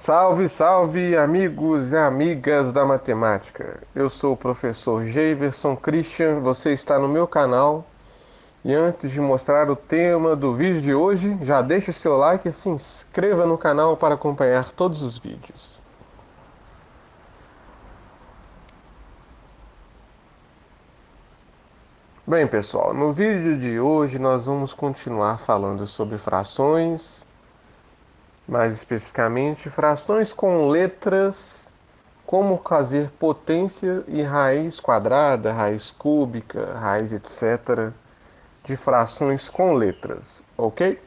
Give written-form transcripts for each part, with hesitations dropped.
Salve, salve, amigos e amigas da matemática. Eu sou o professor Jeiverson Christian, você está no meu canal. E antes de mostrar o tema do vídeo de hoje, já deixe o seu like e se inscreva no canal para acompanhar todos os vídeos. Bem, pessoal, no vídeo de hoje nós vamos continuar falando sobre frações, mais especificamente frações com letras, como fazer potência e raiz quadrada, raiz cúbica, raiz etc. de frações com letras, ok?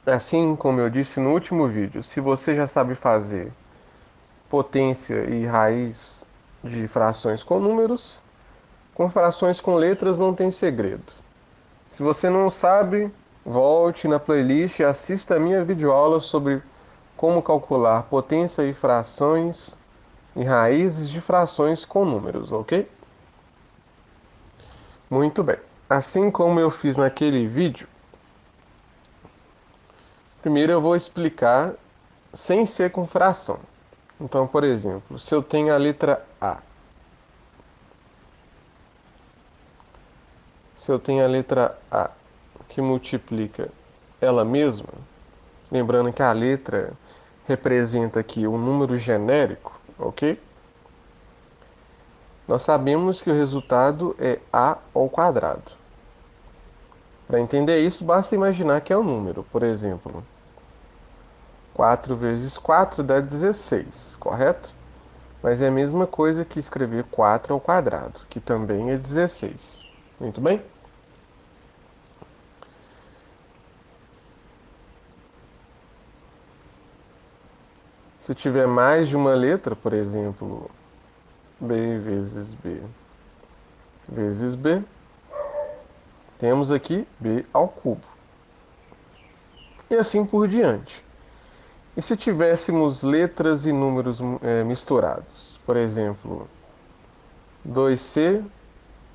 Assim como eu disse no último vídeo, se você já sabe fazer potência e raiz de frações com números, com frações com letras não tem segredo. Se você não sabe, volte na playlist e assista a minha videoaula sobre como calcular potência e frações e raízes de frações com números, ok? Muito bem. Assim como eu fiz naquele vídeo, primeiro eu vou explicar sem ser com fração. Então, por exemplo, se eu tenho a letra A, se eu tenho a letra A que multiplica ela mesma, lembrando que a letra representa aqui um número genérico, ok? Nós sabemos que o resultado é A ao quadrado. Para entender isso, basta imaginar que é um número. Por exemplo, 4 vezes 4 dá 16, correto? Mas é a mesma coisa que escrever 4 ao quadrado, que também é 16. Muito bem? Se tiver mais de uma letra, por exemplo, B vezes B vezes B, temos aqui B ao cubo. E assim por diante. E se tivéssemos letras e números misturados? Por exemplo, 2C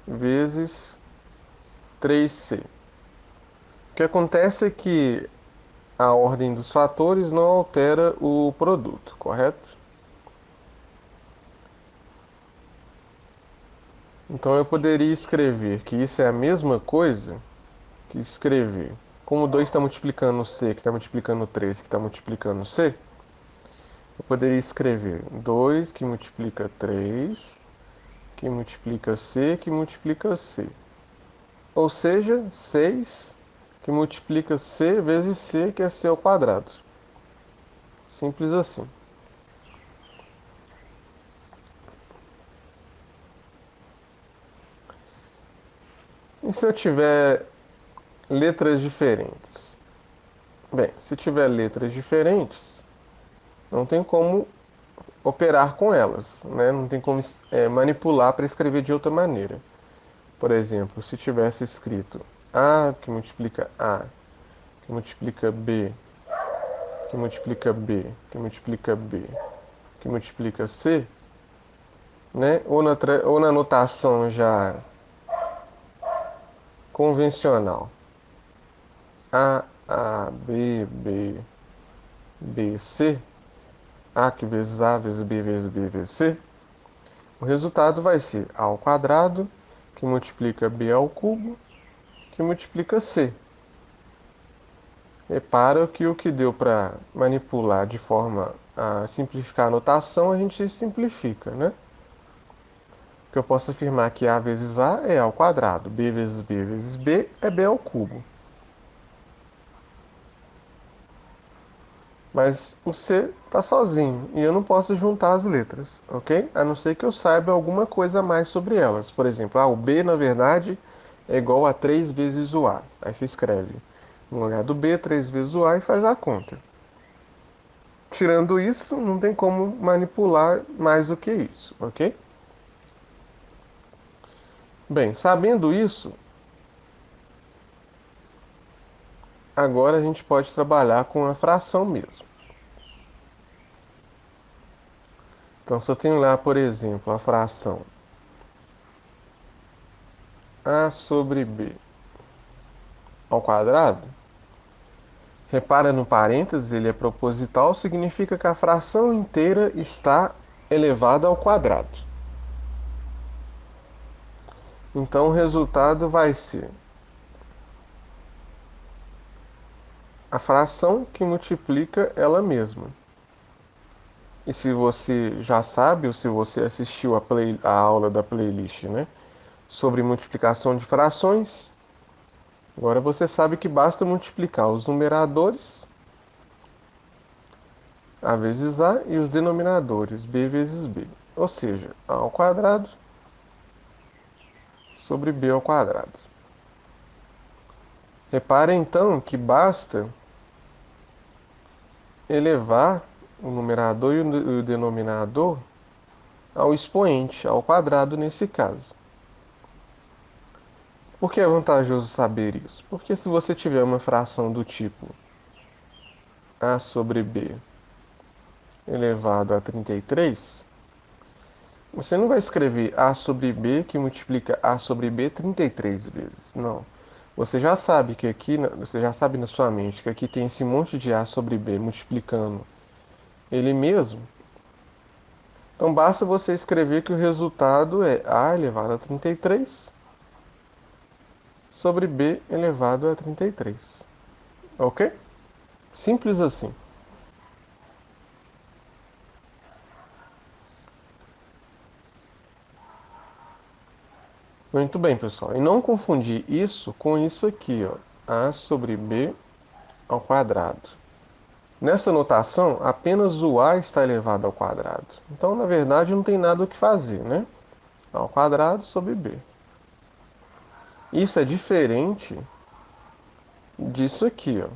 vezes 3C. O que acontece é que a ordem dos fatores não altera o produto, correto? Então eu poderia escrever que isso é a mesma coisa que escrever. Como 2 está multiplicando C, que está multiplicando 3, que está multiplicando C, eu poderia escrever 2 que multiplica 3, que multiplica C, que multiplica C. Ou seja, 6 que multiplica C vezes C, que é C ao quadrado. Simples assim. E se eu tiver letras diferentes? Bem, se tiver letras diferentes, não tem como operar com elas, né? Não tem como manipular para escrever de outra maneira. Por exemplo, se tivesse escrito A que multiplica B, que multiplica B, que multiplica B, que multiplica C, né? Ou na notação já convencional, B, C, A que vezes A vezes B vezes B vezes C, o resultado vai ser A ao quadrado, que multiplica B ao cubo, que multiplica C. Repara que o que deu para manipular de forma a simplificar a notação, a gente simplifica, né? Que eu posso afirmar que A vezes A é A ao quadrado, B vezes B vezes B é B ao cubo. Mas o C está sozinho e eu não posso juntar as letras, ok? A não ser que eu saiba alguma coisa a mais sobre elas. Por exemplo, o B, na verdade, é igual a 3 vezes o A. Aí você escreve no lugar do B 3 vezes o A e faz a conta. Tirando isso, não tem como manipular mais do que isso, ok? Bem, sabendo isso, agora a gente pode trabalhar com a fração mesmo. Então, se eu tenho lá, por exemplo, a fração A sobre B ao quadrado, Repara no parênteses, ele é proposital, significa que a fração inteira está elevada ao quadrado. Então o resultado vai ser a fração que multiplica ela mesma. E se você já sabe, ou se você assistiu a aula da playlist, né, sobre multiplicação de frações, agora você sabe que basta multiplicar os numeradores a vezes a e os denominadores b vezes b. Ou seja, a ao quadrado sobre b ao quadrado. Repare então que basta elevar o numerador e o denominador ao expoente, ao quadrado nesse caso. Por que é vantajoso saber isso? Porque se você tiver uma fração do tipo a sobre b elevado a 33, você não vai escrever a sobre b que multiplica a sobre b 33 vezes. Não. Você já sabe que aqui, você já sabe na sua mente que aqui tem esse monte de a sobre b multiplicando ele mesmo. Então basta você escrever que o resultado é a elevado a 33 sobre b elevado a 33. Ok? Simples assim. Muito bem, pessoal. E não confundir isso com isso aqui, ó, a sobre b ao quadrado. Nessa notação, apenas o a está elevado ao quadrado. Então, na verdade, não tem nada o que fazer, né? A ao quadrado sobre b. Isso é diferente disso aqui, ó.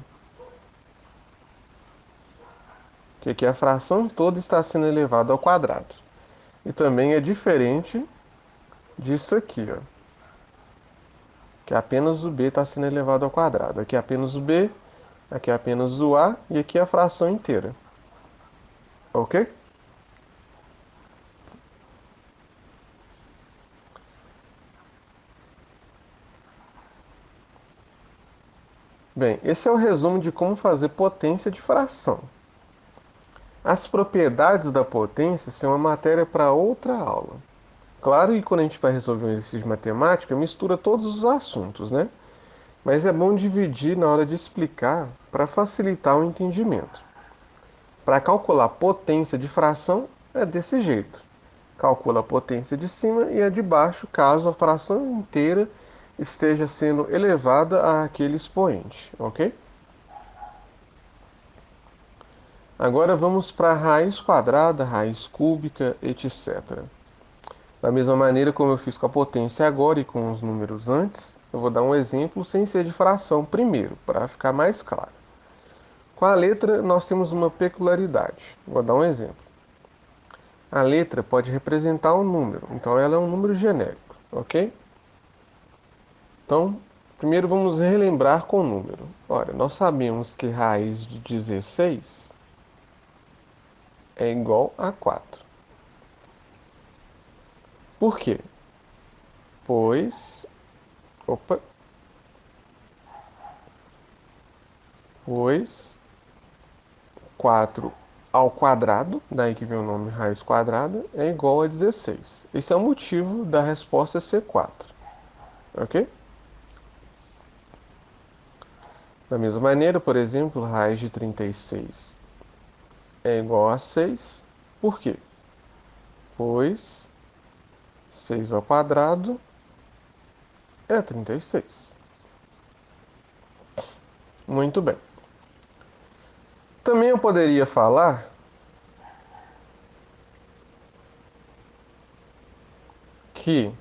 Que aqui a fração toda está sendo elevada ao quadrado. E também é diferente disso aqui, ó. Que apenas o b está sendo elevado ao quadrado. Aqui é apenas o b, aqui é apenas o a e aqui é a fração inteira. Ok? Bem, esse é o resumo de como fazer potência de fração. As propriedades da potência são uma matéria para outra aula. Claro que quando a gente vai resolver um exercício de matemática, mistura todos os assuntos, né? Mas é bom dividir na hora de explicar para facilitar o entendimento. Para calcular potência de fração é desse jeito. Calcula a potência de cima e a de baixo, caso a fração inteira esteja sendo elevada àquele expoente, ok? Agora vamos para a raiz quadrada, raiz cúbica, etc. Da mesma maneira como eu fiz com a potência agora e com os números antes, eu vou dar um exemplo sem ser de fração primeiro, para ficar mais claro. Com a letra, nós temos uma peculiaridade. Vou dar um exemplo. A letra pode representar um número, então ela é um número genérico, ok? Então, primeiro vamos relembrar com o número. Ora, nós sabemos que raiz de 16 é igual a 4. Por quê? Pois, opa, pois 4 ao quadrado, daí que vem o nome raiz quadrada, é igual a 16. Esse é o motivo da resposta ser 4. Ok? Da mesma maneira, por exemplo, raiz de 36 é igual a 6. Por quê? Pois 6 ao quadrado é 36. Muito bem. Também eu poderia falar que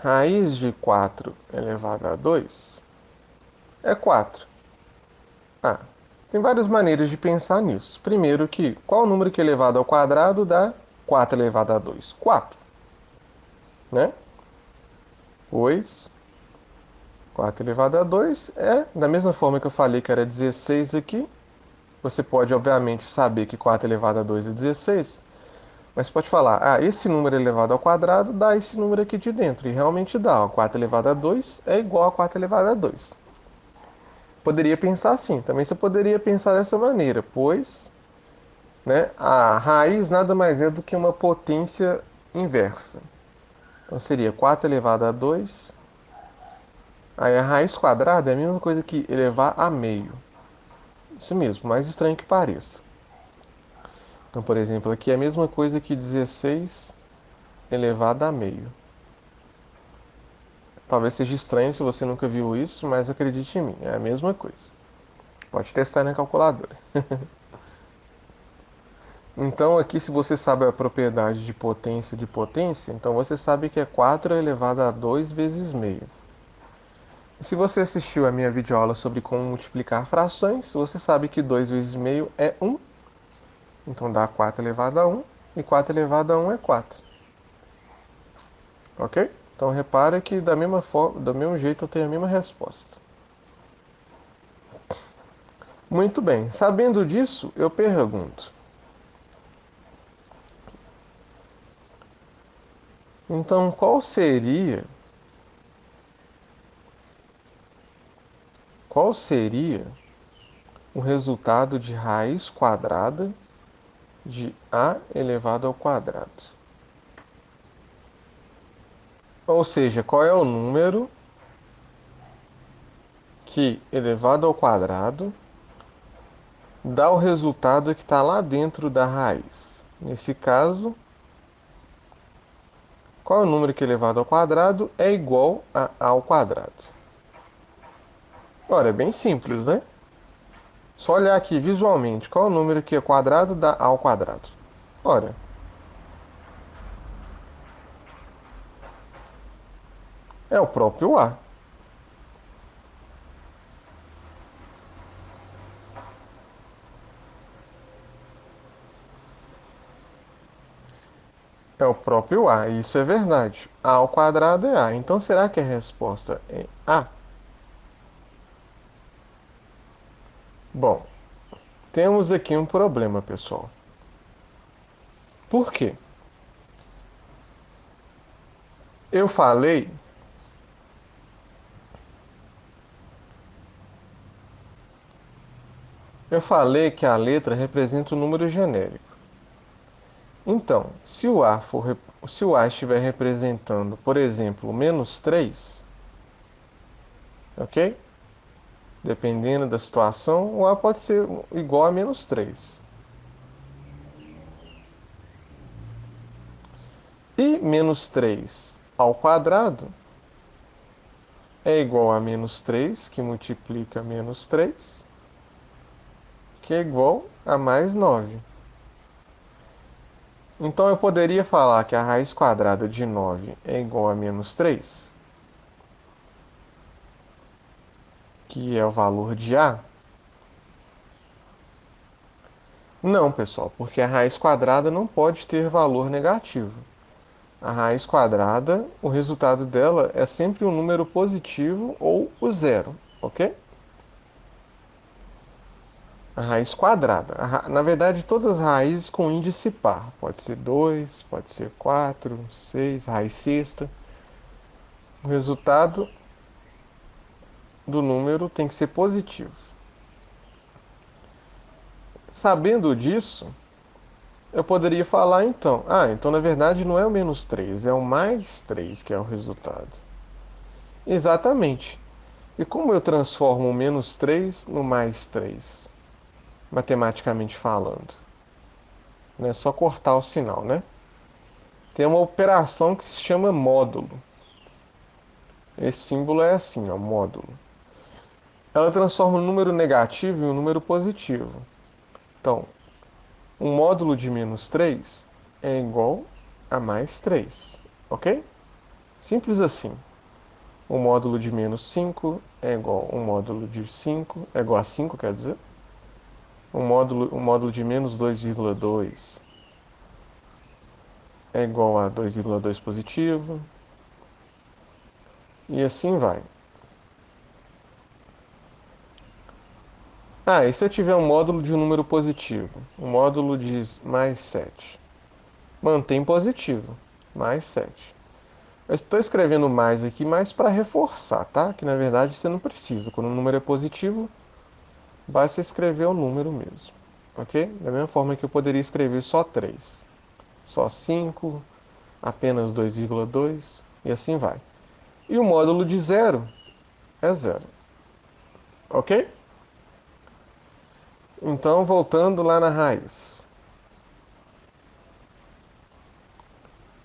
raiz de 4 elevado a 2 é 4. Ah, tem várias maneiras de pensar nisso. Primeiro que, qual número que elevado ao quadrado dá 4 elevado a 2? 4. Né? Pois 4 elevado a 2 é, da mesma forma que eu falei que era 16 aqui, você pode, obviamente, saber que 4 elevado a 2 é 16, mas pode falar, ah, esse número elevado ao quadrado dá esse número aqui de dentro, e realmente dá, ó, 4 elevado a 2 é igual a 4 elevado a 2. poderia pensar assim. Também você poderia pensar dessa maneira, pois, né, a raiz nada mais é do que uma potência inversa. Então seria 4 elevado a 2. Aí a raiz quadrada é a mesma coisa que elevar a meio. Isso mesmo, mais estranho que pareça. Então, por exemplo, aqui é a mesma coisa que 16 elevado a meio. Talvez seja estranho se você nunca viu isso, mas acredite em mim, é a mesma coisa. Pode testar na calculadora. Então, aqui, se você sabe a propriedade de potência, então você sabe que é 4 elevado a 2 vezes meio. E se você assistiu a minha videoaula sobre como multiplicar frações, você sabe que 2 vezes meio é 1. Então dá 4 elevado a 1, e 4 elevado a 1 é 4. Ok? Então repara que da mesma forma, do mesmo jeito eu tenho a mesma resposta. Muito bem, sabendo disso, eu pergunto. Então qual seria o resultado de raiz quadrada de a elevado ao quadrado? Ou seja, qual é o número que elevado ao quadrado dá o resultado que está lá dentro da raiz? Nesse caso, qual é o número que elevado ao quadrado é igual a ao quadrado? Ora, é bem simples, né? Só olhar aqui visualmente, qual é o número que é quadrado dá a ao quadrado? Ora, é o próprio a. É o próprio a, isso é verdade. A ao quadrado é a. Então será que a resposta é a? Bom, temos aqui um problema, pessoal. Por quê? Eu falei eu falei que a letra representa o número genérico. Então, se o A estiver representando, por exemplo, menos 3, ok? Dependendo da situação, o A pode ser igual a menos 3. E menos 3 ao quadrado é igual a menos 3, que multiplica menos 3, que é igual a mais 9. Então eu poderia falar que a raiz quadrada de 9 é igual a menos 3, que é o valor de A? Não, pessoal, porque a raiz quadrada não pode ter valor negativo. A raiz quadrada, o resultado dela é sempre um número positivo ou o zero, ok? A raiz quadrada. Na verdade, todas as raízes com índice par. Pode ser 2, pode ser 4, 6, raiz sexta. O resultado do número tem que ser positivo. Sabendo disso, eu poderia falar então, então na verdade não é o menos 3, é o mais 3 que é o resultado. Exatamente. E como eu transformo o menos 3 no mais 3, matematicamente falando? Não é só cortar o sinal, né? Tem uma operação que se chama módulo. Esse símbolo é assim, ó, módulo. Ela transforma um número negativo em um número positivo. Então, um módulo de menos 3 é igual a mais 3, ok? Simples assim. O módulo de menos 5 é igual a um módulo de 5, é igual a 5, quer dizer. O módulo de menos 2,2 é igual a 2,2 positivo. E assim vai. E se eu tiver um módulo de um número positivo? Um módulo de mais 7. Mantém positivo. Mais 7. Eu estou escrevendo mais aqui, mais para reforçar, tá? Que na verdade você não precisa. Quando o número é positivo, basta escrever o número mesmo, ok? Da mesma forma que eu poderia escrever só 3, só 5, apenas 2,2 e assim vai. E o módulo de zero é zero, ok? Então, voltando lá na raiz.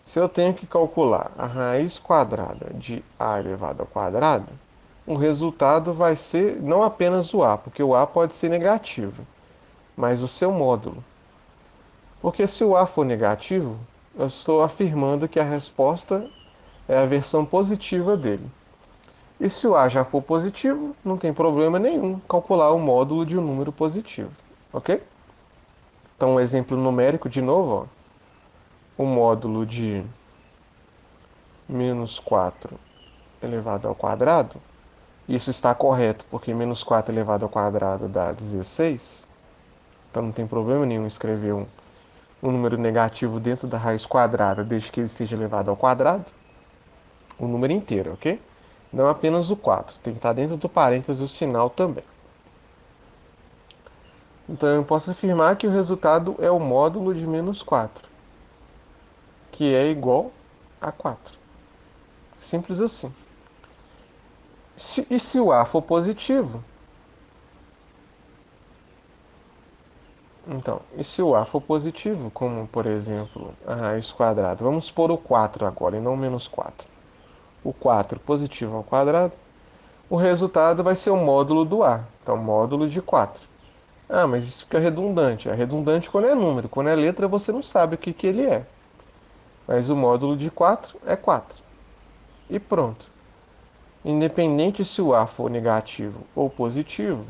Se eu tenho que calcular a raiz quadrada de a elevado ao quadrado, o resultado vai ser não apenas o a, porque o a pode ser negativo, mas o seu módulo. Porque se o a for negativo, eu estou afirmando que a resposta é a versão positiva dele. E se o a já for positivo, não tem problema nenhum calcular o módulo de um número positivo, ok? Então, um exemplo numérico de novo, ó, o módulo de menos 4 elevado ao quadrado, isso está correto porque menos 4 elevado ao quadrado dá 16, então não tem problema nenhum escrever um número negativo dentro da raiz quadrada, desde que ele esteja elevado ao quadrado, o número inteiro, ok? Não apenas o 4, tem que estar dentro do parênteses o sinal também. Então eu posso afirmar que o resultado é o módulo de menos 4, que é igual a 4. Simples assim. E se o A for positivo? Então, e se o A for positivo, como por exemplo a raiz quadrada? Vamos supor o 4 agora e não o menos 4. O 4 positivo ao quadrado, o resultado vai ser o módulo do A. Então, módulo de 4. Ah, mas isso fica redundante. É redundante quando é número. Quando é letra, você não sabe o que ele é. Mas o módulo de 4 é 4. E pronto. Independente se o A for negativo ou positivo,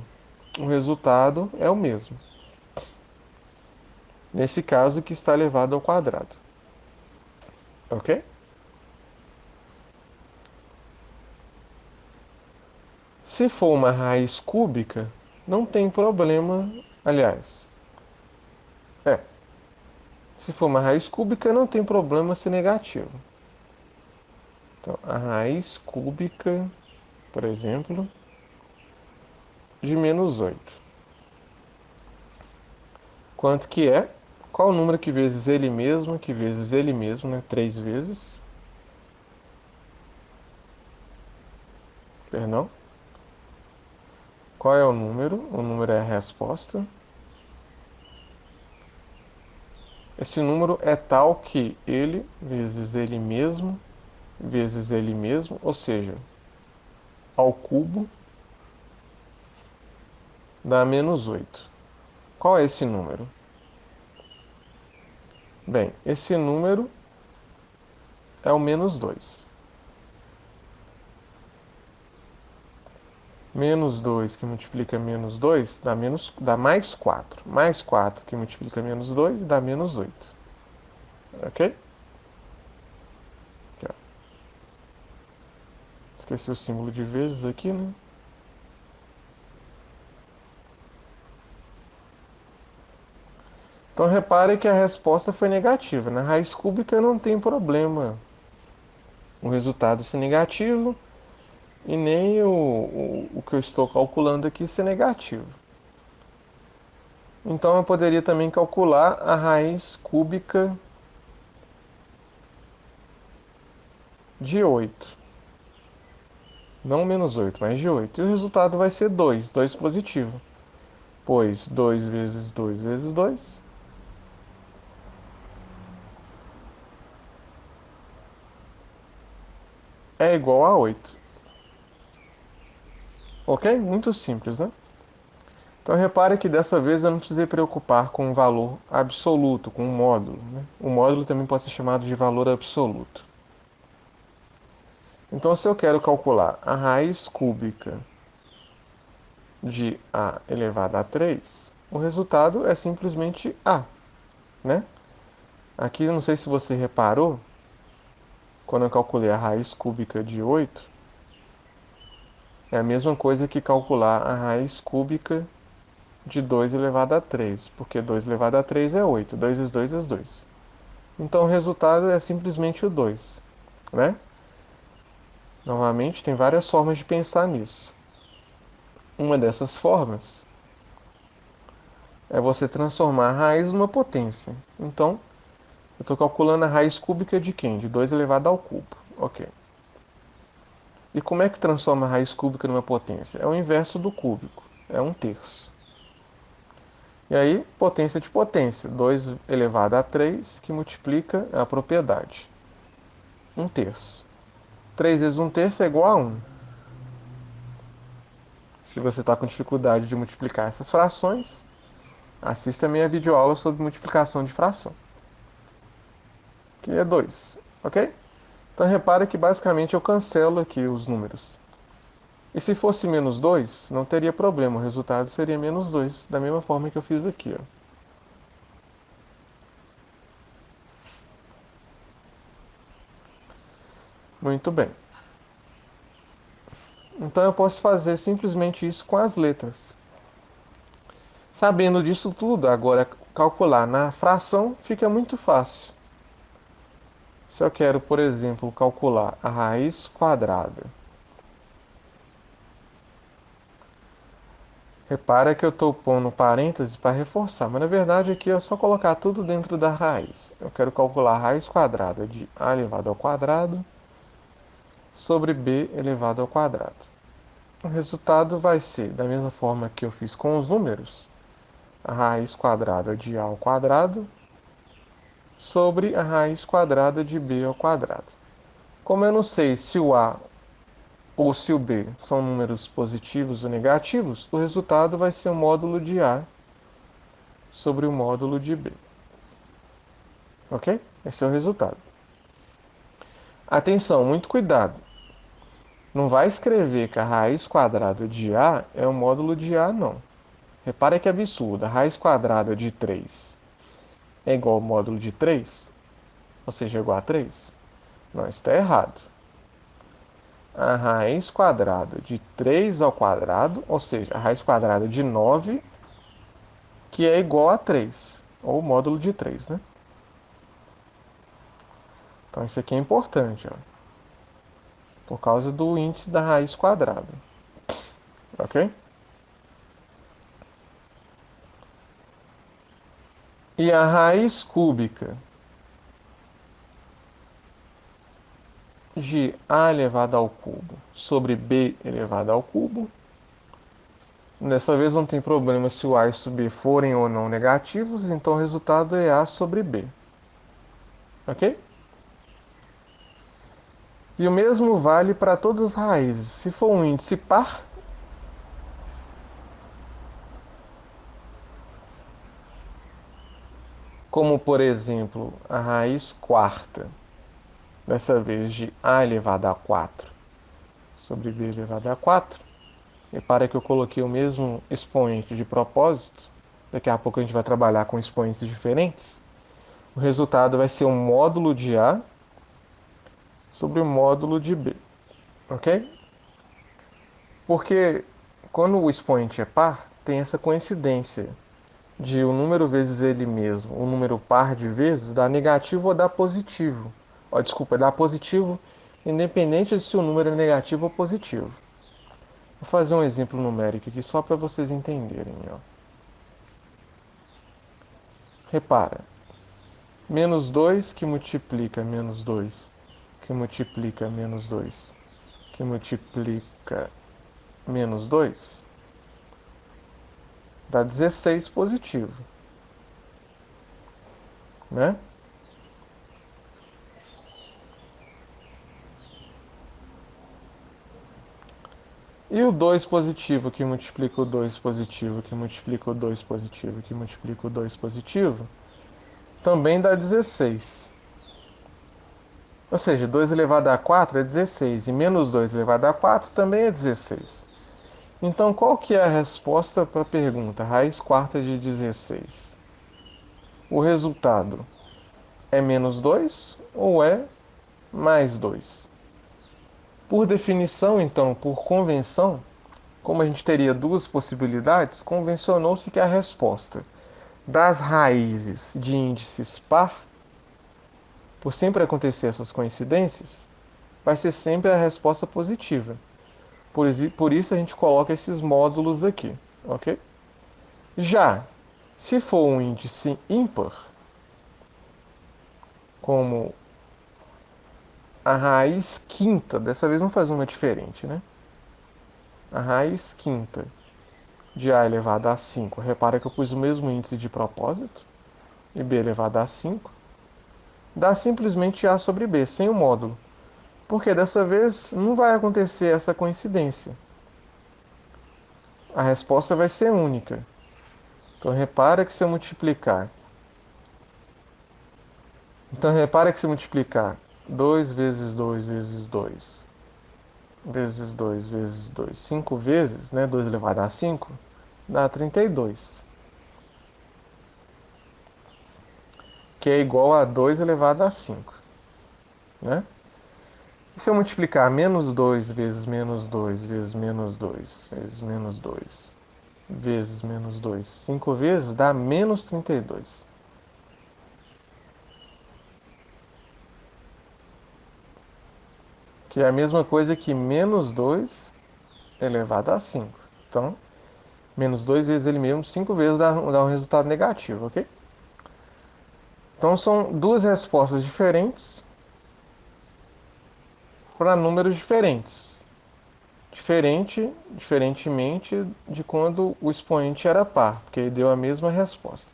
o resultado é o mesmo. Nesse caso, que está elevado ao quadrado. Ok? Se for uma raiz cúbica, não tem problema. Aliás, é. Se for uma raiz cúbica, não tem problema ser negativo. Então, a raiz cúbica, por exemplo, de menos 8. Quanto que é? Qual o número que vezes ele mesmo, né? 3 vezes. Perdão. Qual é o número? O número é a resposta. Esse número é tal que ele vezes ele mesmo, ou seja, ao cubo, dá menos 8. Qual é esse número? Bem, esse número é o menos 2. Menos 2 que multiplica menos 2 dá mais 4. Mais 4 que multiplica menos 2 dá menos 8. Ok? Aqui, ó. Esqueci o símbolo de vezes aqui, né? Então repare que a resposta foi negativa. Na raiz cúbica não tem problema o resultado ser negativo e nem o que eu estou calculando aqui ser negativo. Então eu poderia também calcular a raiz cúbica de 8. Não menos 8, mas de 8. E o resultado vai ser 2, 2 positivo. Pois 2 vezes 2 vezes 2 é igual a 8. Ok? Muito simples, né? Então repare que dessa vez eu não precisei preocupar com um valor absoluto, com um módulo, né? O módulo também pode ser chamado de valor absoluto. Então se eu quero calcular a raiz cúbica de a elevado a 3, o resultado é simplesmente a, né? Aqui eu não sei se você reparou, quando eu calculei a raiz cúbica de 8, é a mesma coisa que calcular a raiz cúbica de 2 elevado a 3, porque 2 elevado a 3 é 8, 2 vezes 2 é 2. Então o resultado é simplesmente o 2, né? Novamente, tem várias formas de pensar nisso. Uma dessas formas é você transformar a raiz numa potência. Então, eu estou calculando a raiz cúbica de quem? De 2 elevado ao cubo. Ok. E como é que transforma a raiz cúbica numa potência? É o inverso do cúbico. É 1/3. E aí, potência de potência. 2 elevado a 3, que multiplica a propriedade. 1/3. 3 vezes 1/3 é igual a 1. Se você está com dificuldade de multiplicar essas frações, assista a minha videoaula sobre multiplicação de fração, que é 2, ok? Então repara que basicamente eu cancelo aqui os números. E se fosse menos 2, não teria problema, o resultado seria menos 2, da mesma forma que eu fiz aqui. Ó. Muito bem. Então eu posso fazer simplesmente isso com as letras. Sabendo disso tudo, agora calcular na fração fica muito fácil. Se eu quero, por exemplo, calcular a raiz quadrada, repara que eu estou pondo parênteses para reforçar, mas na verdade aqui é só colocar tudo dentro da raiz. Eu quero calcular a raiz quadrada de a elevado ao quadrado sobre b elevado ao quadrado. O resultado vai ser, da mesma forma que eu fiz com os números, a raiz quadrada de a ao quadrado sobre a raiz quadrada de b ao quadrado. Como eu não sei se o a ou se o b são números positivos ou negativos, o resultado vai ser o módulo de a sobre o módulo de b. Ok? Esse é o resultado. Atenção, muito cuidado. Não vai escrever que a raiz quadrada de a é o módulo de a, não. Repara que absurdo. A raiz quadrada de 3 é igual ao módulo de 3, ou seja, igual a 3. Não, está errado. A raiz quadrada de 3 ao quadrado, ou seja, a raiz quadrada de 9, que é igual a 3, ou módulo de 3, né? Então isso aqui é importante, ó, por causa do índice da raiz quadrada. Ok? E a raiz cúbica de a elevado ao cubo sobre b elevado ao cubo. Dessa vez não tem problema se o a e o b forem ou não negativos, então o resultado é a sobre b. Ok? E o mesmo vale para todas as raízes. Se for um índice par, como por exemplo a raiz quarta, dessa vez de a elevado a 4 sobre b elevado a 4, repara que eu coloquei o mesmo expoente de propósito, daqui a pouco a gente vai trabalhar com expoentes diferentes, o resultado vai ser um módulo de a sobre o módulo de b, ok? Porque quando o expoente é par, tem essa coincidência de o número vezes ele mesmo, o número par de vezes, dá negativo ou dá positivo. Ó, desculpa, dá positivo independente de se o número é negativo ou positivo. Vou fazer um exemplo numérico aqui só para vocês entenderem. Ó. Repara, menos 2 que multiplica menos 2, que multiplica menos 2, que multiplica menos 2, dá 16 positivo. Né? E o 2 positivo que multiplica o 2 positivo, que multiplica o 2 positivo, que multiplica o 2 positivo, também dá 16. Ou seja, 2 elevado a 4 é 16, e menos 2 elevado a 4 também é 16. Então, qual que é a resposta para a pergunta? Raiz quarta de 16. O resultado é menos 2 ou é mais 2? Por definição, então, por convenção, como a gente teria duas possibilidades, convencionou-se que a resposta das raízes de índices par, por sempre acontecer essas coincidências, vai ser sempre a resposta positiva. Por isso a gente coloca esses módulos aqui, ok? Já, se for um índice ímpar, como a raiz quinta, dessa vez vamos fazer uma diferente, né? A raiz quinta de a elevado a 5. Repara que eu pus o mesmo índice de propósito, e b elevado a 5. Dá simplesmente a sobre b, sem o módulo. Porque dessa vez não vai acontecer essa coincidência. A resposta vai ser única. Então repara que se eu multiplicar. Então repara que se eu multiplicar 2 vezes 2 vezes 2 vezes 2 vezes 2 5 vezes, né? 2 elevado a 5, dá 32. Que é igual a 2 elevado a 5, né? E se eu multiplicar menos 2 vezes menos 2 vezes menos 2 vezes menos 2 vezes menos 2 5 vezes, dá menos 32. Que é a mesma coisa que menos 2 elevado a 5. Então, menos 2 vezes ele mesmo, 5 vezes dá um resultado negativo, ok? Então, são duas respostas diferentes para números diferentes. Diferentemente de quando o expoente era par, porque ele deu a mesma resposta.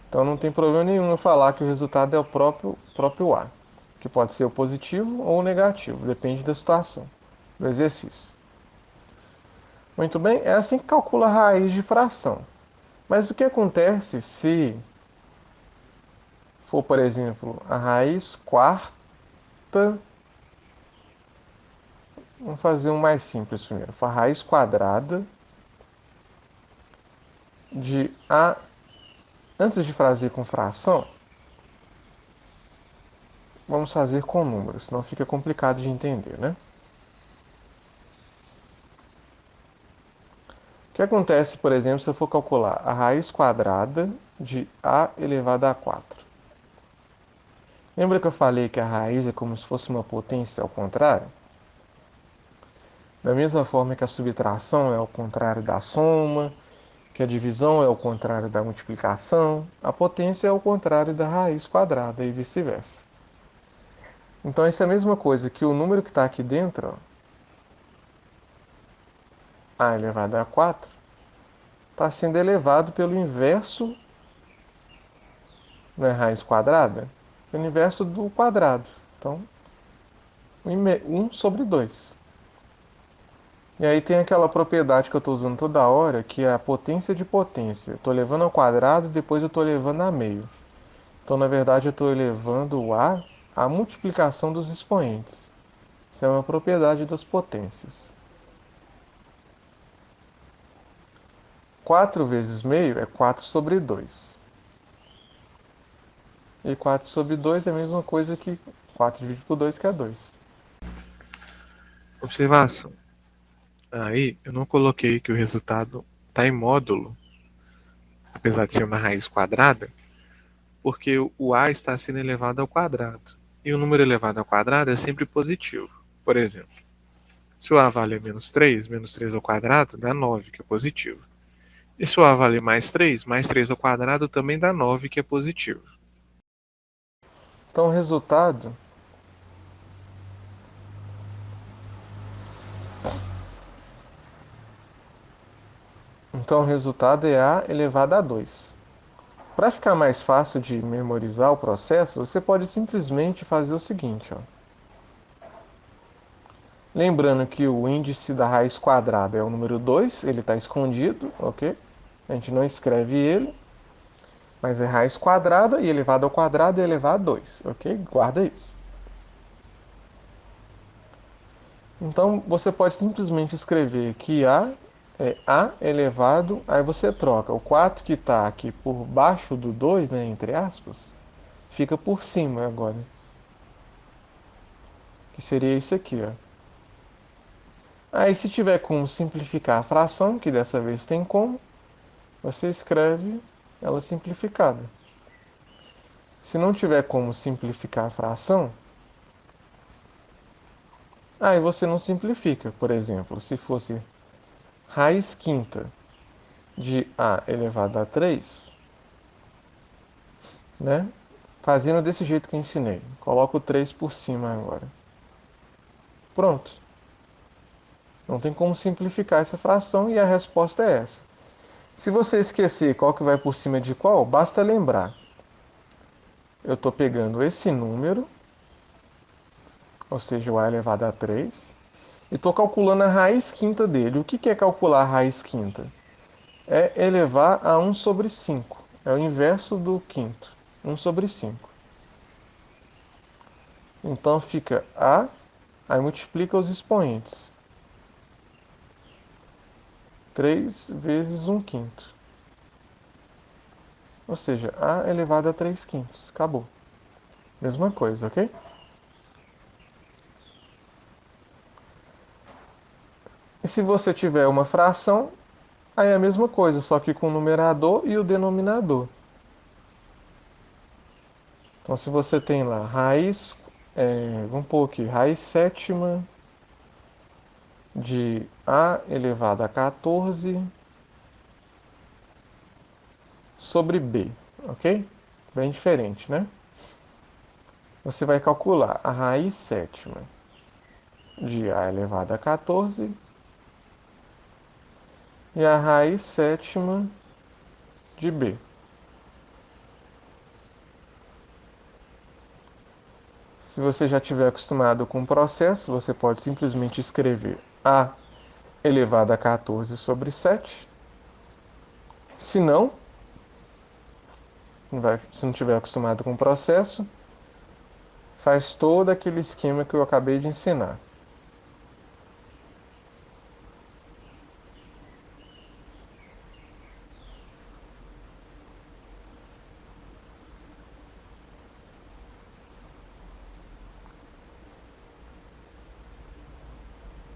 Então não tem problema nenhum eu falar que o resultado é o próprio A, que pode ser o positivo ou o negativo, depende da situação, do exercício. Muito bem, é assim que calcula a raiz de fração. Mas o que acontece se for, por exemplo, a raiz quarta. Vamos fazer um mais simples primeiro. A raiz quadrada de A. Antes de fazer com fração, vamos fazer com números, senão fica complicado de entender, né? O que acontece, por exemplo, se eu for calcular a raiz quadrada de A elevado a 4? Lembra que eu falei que a raiz é como se fosse uma potência ao contrário? Da mesma forma que a subtração é ao contrário da soma, que a divisão é ao contrário da multiplicação, a potência é ao contrário da raiz quadrada e vice-versa. Então, isso é a mesma coisa que o número que está aqui dentro, ó, A elevado a 4, está sendo elevado pelo inverso, não é raiz quadrada? Pelo inverso do quadrado. Então, 1 sobre 2. E aí tem aquela propriedade que eu estou usando toda hora, que é a potência de potência. Eu estou elevando ao quadrado e depois eu estou elevando a meio. Então, na verdade, eu estou elevando o A à multiplicação dos expoentes. Isso é uma propriedade das potências. 4 vezes meio é 4 sobre 2. E 4 sobre 2 é a mesma coisa que 4 dividido por 2, que é 2. Observação. Aí eu não coloquei que o resultado está em módulo, apesar de ser uma raiz quadrada, porque o A está sendo elevado ao quadrado. E o número elevado ao quadrado é sempre positivo. Por exemplo, se o A vale menos 3 ao quadrado dá 9, que é positivo. E se o A vale mais 3 ao quadrado também dá 9, que é positivo. Então o resultado é A elevado a 2. Para ficar mais fácil de memorizar o processo, você pode simplesmente fazer o seguinte, ó. Lembrando que o índice da raiz quadrada é o número 2, ele está escondido, ok? A gente não escreve ele, mas é raiz quadrada e elevado ao quadrado é elevado a 2, ok? Guarda isso. Então você pode simplesmente escrever que A é A elevado, aí você troca o 4 que está aqui por baixo do 2, né, entre aspas, fica por cima agora. Que seria isso aqui, ó. Aí se tiver como simplificar a fração, que dessa vez tem como, você escreve ela simplificada. Se não tiver como simplificar a fração, Aí você não simplifica. Por exemplo, se fosse raiz quinta de a elevado a 3, né? Fazendo desse jeito que eu ensinei. Coloca o 3 por cima agora. Pronto. Não tem como simplificar essa fração e a resposta é essa. Se você esquecer qual que vai por cima de qual, basta lembrar. Eu estou pegando esse número, ou seja, o a elevado a 3, e estou calculando a raiz quinta dele. O que é calcular a raiz quinta? É elevar a 1 sobre 5. É o inverso do quinto. 1 sobre 5. Então fica a, aí multiplica os expoentes. 3 vezes 1 quinto. Ou seja, a elevado a 3 quintos. Acabou. Mesma coisa, ok? E se você tiver uma fração, aí é a mesma coisa, só que com o numerador e o denominador. Então, se você tem lá raiz, vamos pôr aqui, raiz sétima de a elevado a 14 sobre b, ok? Bem diferente, né? Você vai calcular a raiz sétima de a elevado a 14 e a raiz sétima de b. Se você já estiver acostumado com o processo, você pode simplesmente escrever a elevado a 14 sobre 7. Se não, se não estiver acostumado com o processo, faz todo aquele esquema que eu acabei de ensinar.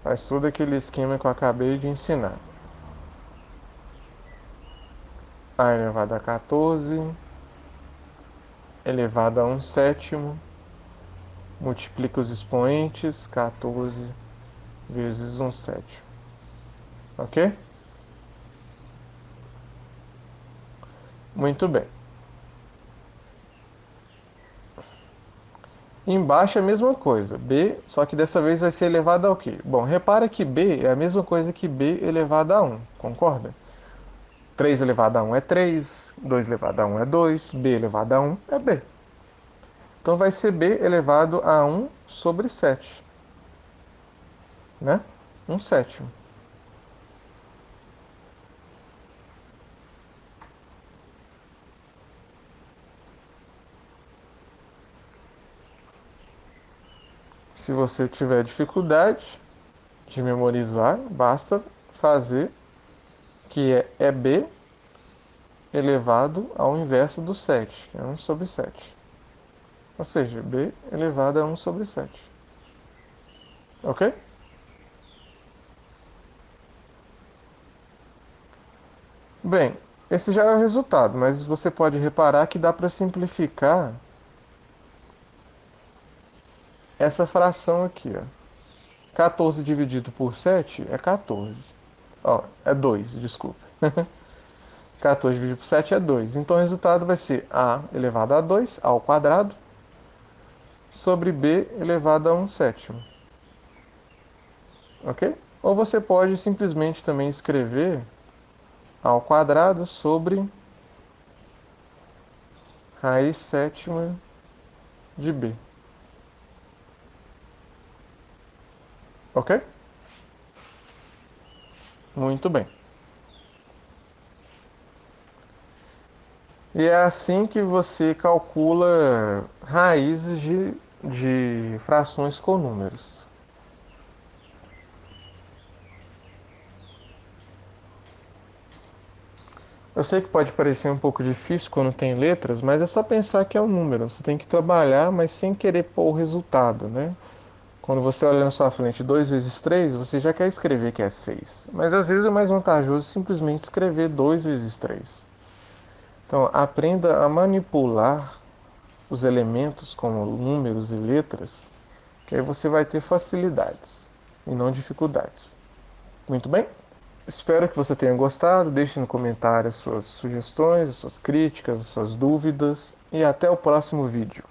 Faz todo aquele esquema que eu acabei de ensinar. A elevado a 14 elevado a 1 sétimo, multiplica os expoentes, 14 vezes 1 sétimo. Ok? Muito bem. Embaixo é a mesma coisa, b, só que dessa vez vai ser elevado ao quê? Bom, repara que b é a mesma coisa que b elevado a 1, concorda? 3 elevado a 1 é 3, 2 elevado a 1 é 2, b elevado a 1 é b. Então vai ser b elevado a 1 sobre 7, né? 1 sétimo. Se você tiver dificuldade de memorizar, basta fazer que é b elevado ao inverso do 7, que é 1 sobre 7. Ou seja, b elevado a 1 sobre 7. Ok? Bem, esse já é o resultado, mas você pode reparar que dá para simplificar essa fração aqui, ó. 14 dividido por 7 é 14. Ó, é 2, desculpa. 14 dividido por 7 é 2. Então o resultado vai ser a elevado a 2 ao quadrado sobre b elevado a 1 sétimo. Ok? Ou você pode simplesmente também escrever ao quadrado sobre raiz sétima de b. Ok? Muito bem. E é assim que você calcula raízes de frações com números. Eu sei que pode parecer um pouco difícil quando tem letras, mas é só pensar que é um número. Você tem que trabalhar, mas sem querer pôr o resultado, né? Quando você olha na sua frente 2 vezes 3, você já quer escrever que é 6. Mas às vezes é mais vantajoso simplesmente escrever 2 vezes 3. Então, aprenda a manipular os elementos como números e letras, E aí você vai ter facilidades e não dificuldades. Muito bem? Espero que você tenha gostado. Deixe no comentário suas sugestões, suas críticas, suas dúvidas. E até o próximo vídeo.